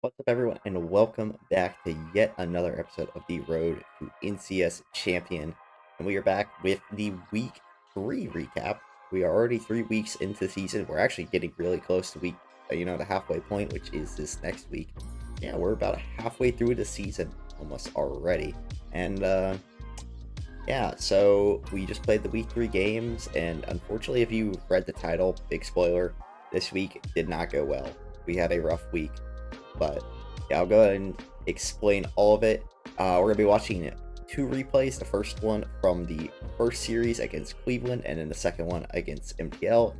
What's up, everyone, and welcome back to yet another episode of the Road to NCS Champion. And we are back with the Week 3 recap. We are already 3 weeks into the season. We're actually getting really close to the halfway point, which is this next week. Yeah, we're about halfway through the season almost already. And yeah, so we just played the Week 3 games, and unfortunately, if you read the title, big spoiler, this week did not go well. We had a rough week. But yeah, I'll go ahead and explain all of it. We're going to be watching two replays. The first one from the first series against Cleveland, and then the second one against MTL.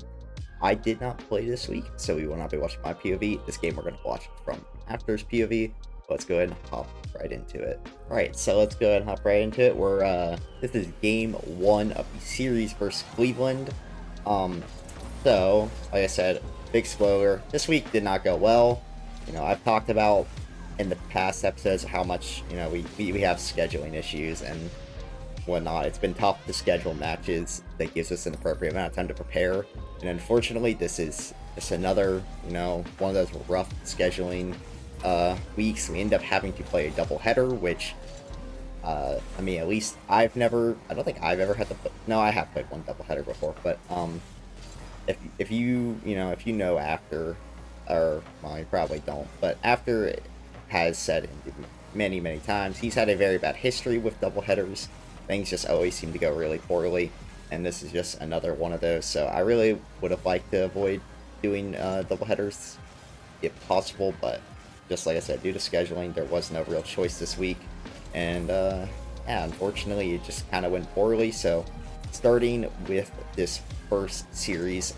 I did not play this week, so we will not be watching my POV. This game we're going to watch from After's POV. Let's go ahead and hop right into it. All right, so let's go ahead and hop right into it. This is game one of the series versus Cleveland. So like I said, big spoiler. This week did not go well. I've talked about in the past episodes how much, we have scheduling issues and whatnot. It's been tough to schedule matches that gives us an appropriate amount of time to prepare. And unfortunately, this is just another, one of those rough scheduling weeks. We end up having to play a double header, which, at least I don't think I've ever had to play. No, I have played one double header before, but, if you know after, or well, you probably don't, but After has said many, many times he's had a very bad history with doubleheaders. Things just always seem to go really poorly, and this is just another one of those. So I really would have liked to avoid doing doubleheaders if possible, but just like I said, due to scheduling, there was no real choice this week, and yeah, unfortunately, it just kind of went poorly. So starting with this first series,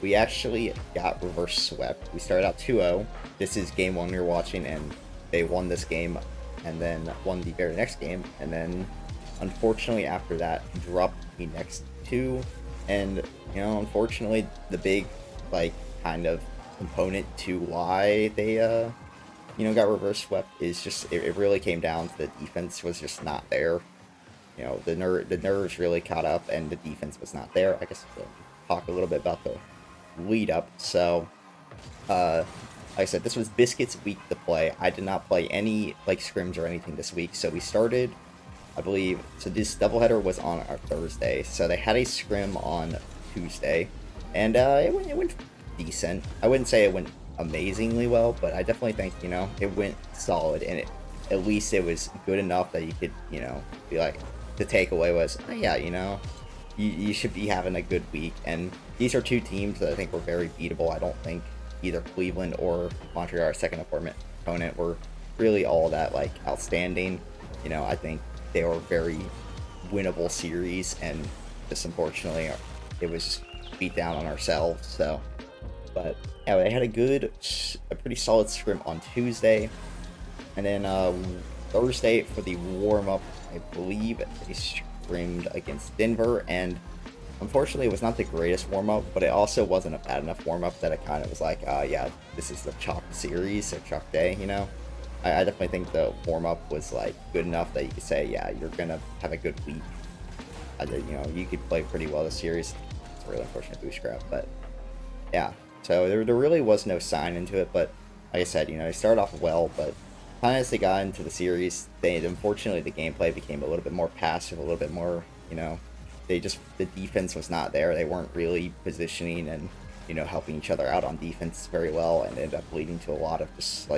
we actually got reverse swept. We started out 2-0. This is game one you're watching, and they won this game and then won the very next game. And then, unfortunately, after that, dropped the next two. And, unfortunately, the big, kind of component to why they, got reverse swept is just, it really came down to the defense was just not there. The nerves really caught up, and the defense was not there. I guess we'll talk a little bit about the lead up. So, like I said, this was Biscuit's week to play. I did not play any scrims or anything this week. So we started, I believe. So this doubleheader was on our Thursday. So they had a scrim on Tuesday, and it went decent. I wouldn't say it went amazingly well, but I definitely think it went solid, and at least it was good enough that you could be like, the takeaway was, oh, yeah, you should be having a good week. And these are two teams that I think were very beatable. I don't think either Cleveland or Montreal, our second opponent, were really all that outstanding. I think they were very winnable series, and just unfortunately, it was just beat down on ourselves. So, but yeah, they had a pretty solid scrim on Tuesday, and then Thursday for the warm up, I believe they scrimmed against Denver, and unfortunately, it was not the greatest warm-up, but it also wasn't a bad enough warm-up that it kind of was like, yeah, this is the chalk series or chalk day, I definitely think the warm-up was good enough that you could say, yeah, you're gonna have a good week. You could play pretty well this series. It's a really unfortunate boost grab, but yeah. So there really was no sign into it, but like I said, they started off well, but kind of as they got into the series, unfortunately the gameplay became a little bit more passive, a little bit more, the defense was not there. They weren't really positioning and helping each other out on defense very well, and ended up leading to a lot of just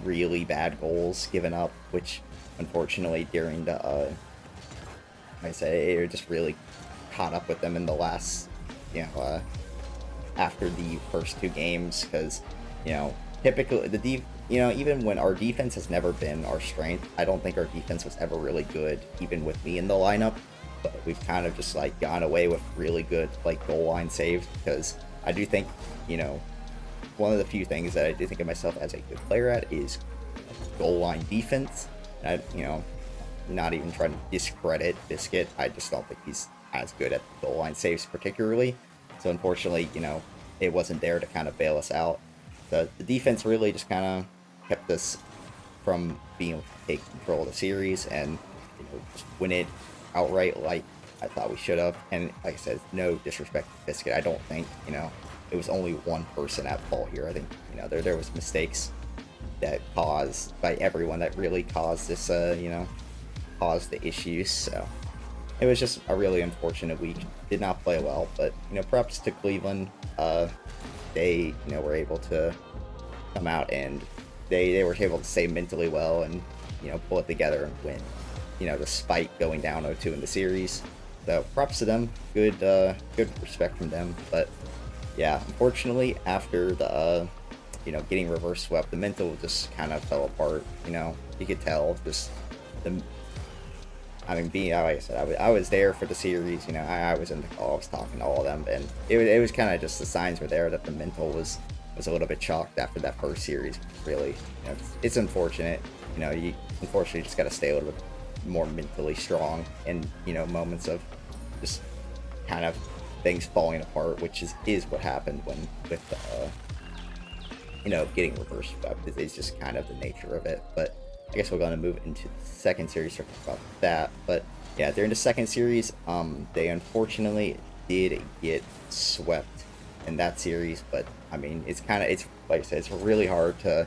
really bad goals given up, which unfortunately during the like I say, it just really caught up with them in the last after the first two games, because typically even when our defense has never been our strength, I don't think our defense was ever really good, even with me in the lineup. But we've kind of just gone away with really good goal line saves, because I do think one of the few things that I do think of myself as a good player at is goal line defense. And not even trying to discredit Biscuit, I just don't think he's as good at goal line saves particularly. So unfortunately, it wasn't there to kind of bail us out. The defense really just kind of kept us from being able to take control of the series and just win it outright like I thought we should have. And like I said, no disrespect to Biscuit. I don't think, it was only one person at fault here. I think, you know, there was mistakes that caused by everyone that really caused this, you know, caused the issues. So it was just a really unfortunate week. Did not play well, but, you know, props to Cleveland. They, you know, were able to come out and they were able to stay mentally well and, you know, pull it together and win, you know, despite going down 0-2 in the series. So props to them. Good respect from them. But yeah, unfortunately, after the you know, getting reverse swept, the mental just kind of fell apart. You know, you could tell just the. I mean, being like I said, I was there for the series. You know, I was in the call. I was talking to all of them, and it was kind of just the signs were there that the mental was a little bit shocked after that first series. Really, you know, it's unfortunate. You know, you unfortunately just got to stay a little bit more mentally strong in, you know, moments of just kind of things falling apart, which is what happened when with you know, getting reverse swept is just kind of the nature of it. But I guess we're going to move into the second series to talk about that. But yeah, during the second series, they unfortunately did get swept in that series. But I mean, it's like I said, it's really hard to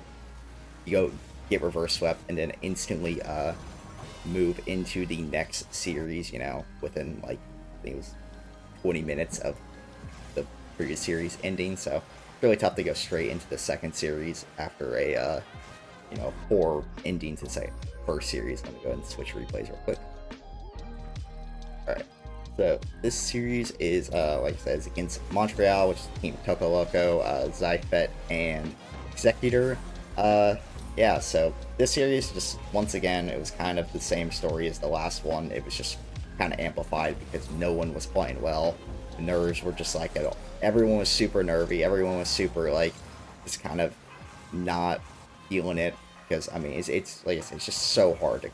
go get reverse swept and then instantly move into the next series, you know, within like, I think it was 20 minutes of the previous series ending. So really tough to go straight into the second series after a you know, poor ending to say first series. Let me go ahead and switch replays real quick. All right, so this series is like I said, is against Montreal, which is Team Coco Loco, Zyfet, and Executor. Yeah, so this series, just once again, it was kind of the same story as the last one. It was just kind of amplified because no one was playing well. The nerves were just like, everyone was super nervy. Everyone was super like, just kind of not feeling it, because I mean, it's like I said, it's just so hard to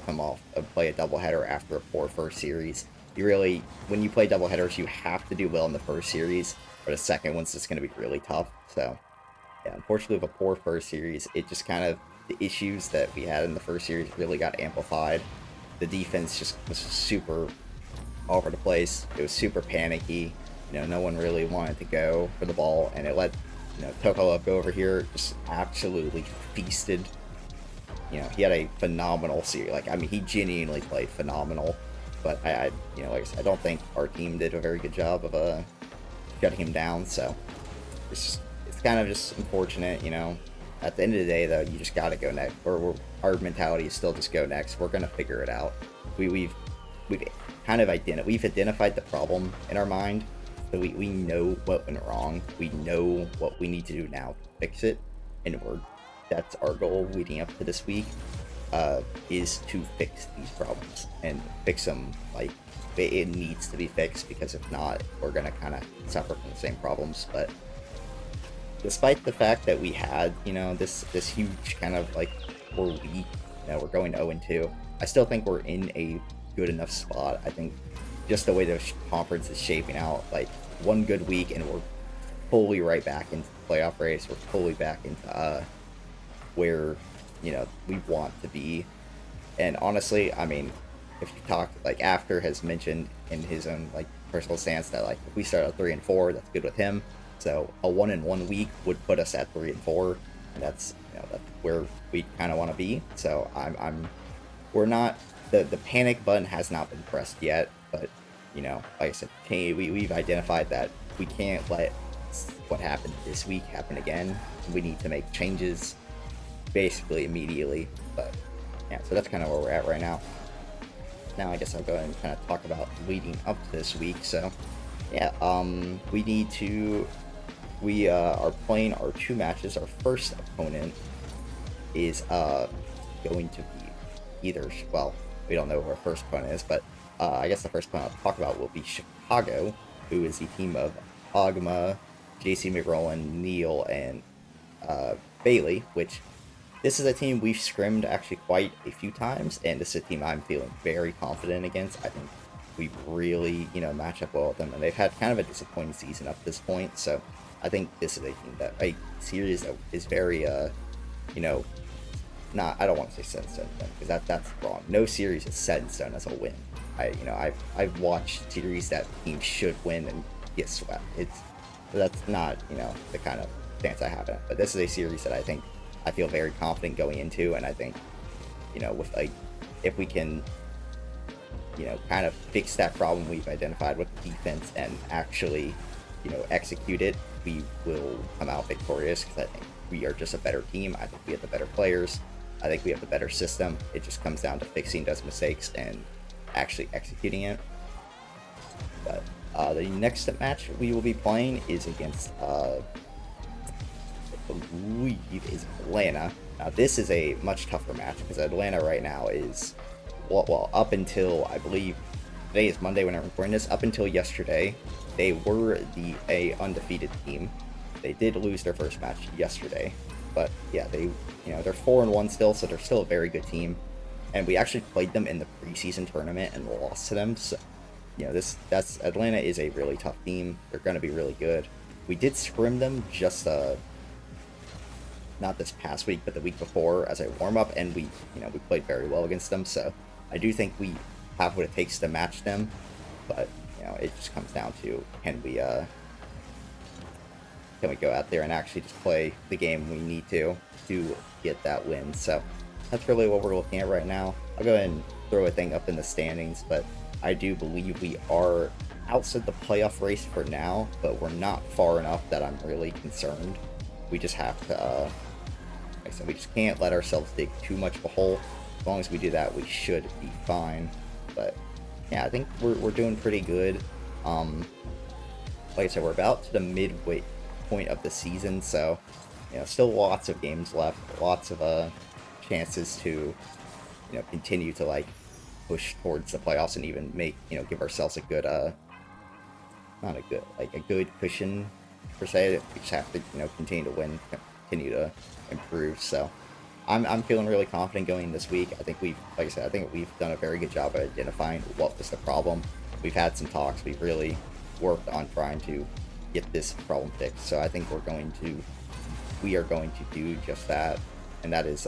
come off and play a doubleheader after a poor first series. You really, when you play doubleheaders, you have to do well in the first series, or the second one's just going to be really tough. So yeah, unfortunately, with a poor first series, it just kind of, the issues that we had in the first series really got amplified. The defense just was super all over the place. It was super panicky. You know, no one really wanted to go for the ball, and it let, you know, Tokolo go over here, just absolutely feasted. You know, he had a phenomenal series. Like, I mean, he genuinely played phenomenal. But I you know, like I said, I don't think our team did a very good job of shutting him down. So it's kind of just unfortunate, you know. At the end of the day, though, you just got to go next. Our mentality is still just go next. We're gonna figure it out. We've kind of identified the problem in our mind. So we know what went wrong. We know what we need to do now to fix it, and that's our goal leading up to this week, is to fix these problems and fix them. Like, it needs to be fixed, because if not, we're gonna kind of suffer from the same problems. But despite the fact that we had, you know, this huge kind of like, we're weak, you know, we're going 0-2, I still think we're in a good enough spot. I think just the way the conference is shaping out, like, one good week and we're fully right back into the playoff race. We're fully back into where, you know, we want to be. And honestly, I mean, if you talk, like, After has mentioned in his own like personal stance that, like, if we start at 3-4, that's good with him. So a 1-1 week would put us at 3-4, and that's, you know, that's where we kind of want to be. So we're not, the panic button has not been pressed yet, but, you know, like I said, we've identified that we can't let what happened this week happen again. We need to make changes basically immediately. But yeah, so that's kind of where we're at right now. Now I guess I'll go ahead and kind of talk about leading up to this week. So yeah, we are playing our two matches. Our first opponent is going to be either, well, we don't know who our first opponent is, but I guess the first opponent I'll talk about will be Chicago, who is the team of Agma, JC McRolland, Neil, and Bailey, which this is a team we've scrimmed actually quite a few times, and this is a team I'm feeling very confident against. I think we really, you know, match up well with them, and they've had kind of a disappointing season up to this point. So I think this is a series that is very, you know, not, I don't want to say set in stone, because that's wrong. No series is set in stone as a win. I've watched series that teams should win and get swept. that's not, the kind of stance I have in it. But this is a series that I feel very confident going into, and I think, with like, if we can, kind of fix that problem we've identified with the defense and actually, execute it, we will come out victorious, because I think we are just a better team. I think we have the better players. I think we have the better system. It just comes down to fixing those mistakes and actually executing it. But the next match we will be playing is against, I believe, is Atlanta. Now, this is a much tougher match because Atlanta right now is, well, up until, I believe, today is Monday when I'm recording this, up until yesterday, they were a undefeated team. They did lose their first match yesterday, but yeah, they're 4-1 still, so they're still a very good team. And we actually played them in the preseason tournament and lost to them. So, Atlanta is a really tough team. They're going to be really good. We did scrim them just not this past week, but the week before as a warm up, and we played very well against them. So I do think we have what it takes to match them, but it just comes down to can we go out there and actually just play the game we need to get that win. So that's really what we're looking at right now. I'll go ahead and throw a thing up in the standings, but I do believe we are outside the playoff race for now, but we're not far enough that I'm really concerned. We just have to, like I said, we just can't let ourselves dig too much of a hole. As long as we do that, we should be fine. But yeah, I think we're doing pretty good. Like I said, we're about to the midway point of the season, so still lots of games left, lots of chances to continue to like push towards the playoffs and even make give ourselves a good not a good like a good cushion per se. We just have to continue to win, continue to improve. So I'm feeling really confident going this week. I think like I said, I think we've done a very good job at identifying what was the problem. We've had some talks. We've really worked on trying to get this problem fixed. So I think we are going to do just that, and that is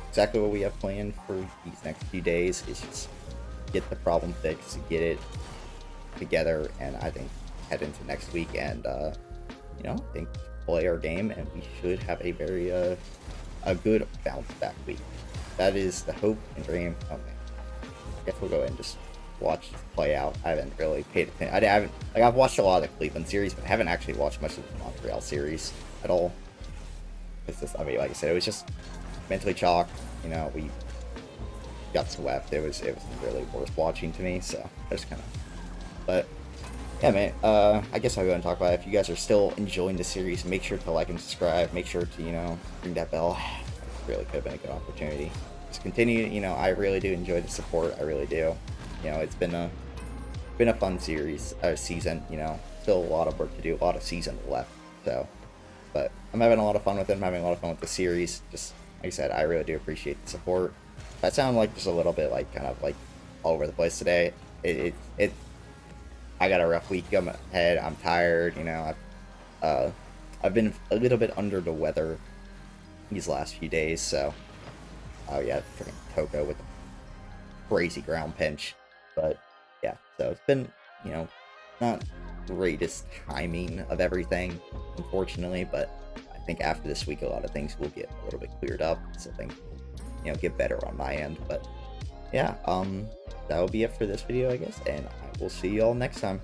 exactly what we have planned for these next few days. Is just get the problem fixed, get it together, and I think head into next week and I think play our game, and we should have a very a good bounce back week. That is the hope and dream. Okay, I guess we'll go ahead and just watch this play out. I haven't really paid attention. I've watched a lot of the Cleveland series, but haven't actually watched much of the Montreal series at all. It's just, like I said, it was just mentally chalked. We got swept. It wasn't really worth watching to me. So I just kind of, but yeah, man. I guess I'll go and talk about it. If you guys are still enjoying the series, make sure to like and subscribe. Make sure to ring that bell. It really could have been a good opportunity. Just continue. I really do enjoy the support. I really do. It's been a fun season. Still a lot of work to do, a lot of season left. So, but I'm having a lot of fun with it. I'm having a lot of fun with the series. Just like I said, I really do appreciate the support. If I sound like just a little bit like kind of like all over the place today, I got a rough week ahead. I'm tired. I've been a little bit under the weather these last few days. So, oh yeah, freaking Toko with the crazy ground pinch. But yeah, so it's been not greatest timing of everything, unfortunately. But I think after this week, a lot of things will get a little bit cleared up. So things get better on my end. But yeah, that will be it for this video, I guess, and I will see you all next time.